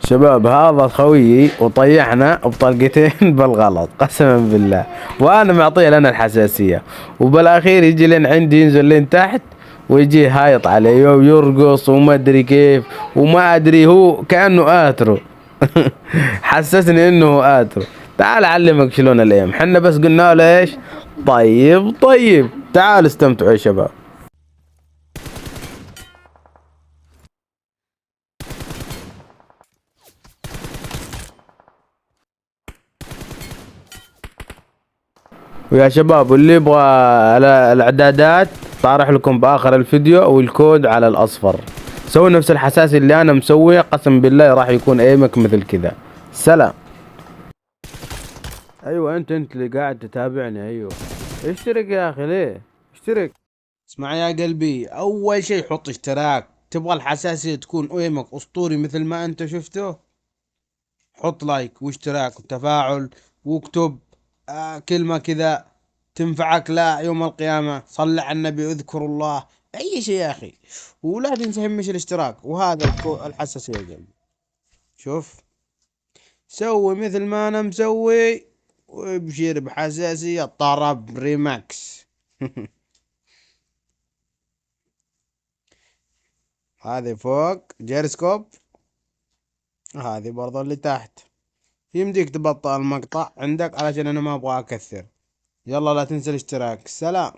شباب هذا خويي وطيحنا بطلقتين بالغلط قسما بالله، وانا معطيه لنا الحساسية، وبالاخير يجي لين عندي ينزل لين تحت ويجي هايط علي ويرقص وما ادري كيف وما ادري، هو كأنه اترو. حسسني انه اترو. تعال اعلمك شلون الايم، حنا بس قلنا له ايش؟ طيب طيب تعال استمتعوا يا شباب. ويا شباب واللي يبغى الاعدادات طارح لكم باخر الفيديو والكود على الاصفر. سوي نفس الحساسي اللي انا مسويه، قسم بالله راح يكون ايمك مثل كذا. سلام. ايوه انت اللي قاعد تتابعني، ايوه اشترك يا اخي، ليه اشترك؟ اسمع يا قلبي، اول شي حط اشتراك. تبغى الحساسية تكون قيمك اسطوري مثل ما انت شفته، حط لايك واشتراك وتفاعل، واكتب كلمة كذا تنفعك لا يوم القيامة. صل على النبي، اذكر الله، اي شي يا اخي. ولا تنسى همش الاشتراك. وهذا الحساسية يا قلبي، شوف سوي مثل ما انا مسوي وابشر بحساسية طرب ريماكس. هذه فوق جيرسكوب، هذه برضو اللي تحت. يمديك تبطل المقطع عندك علشان انا ما ابغى اكثر. يلا لا تنسى الاشتراك. سلام.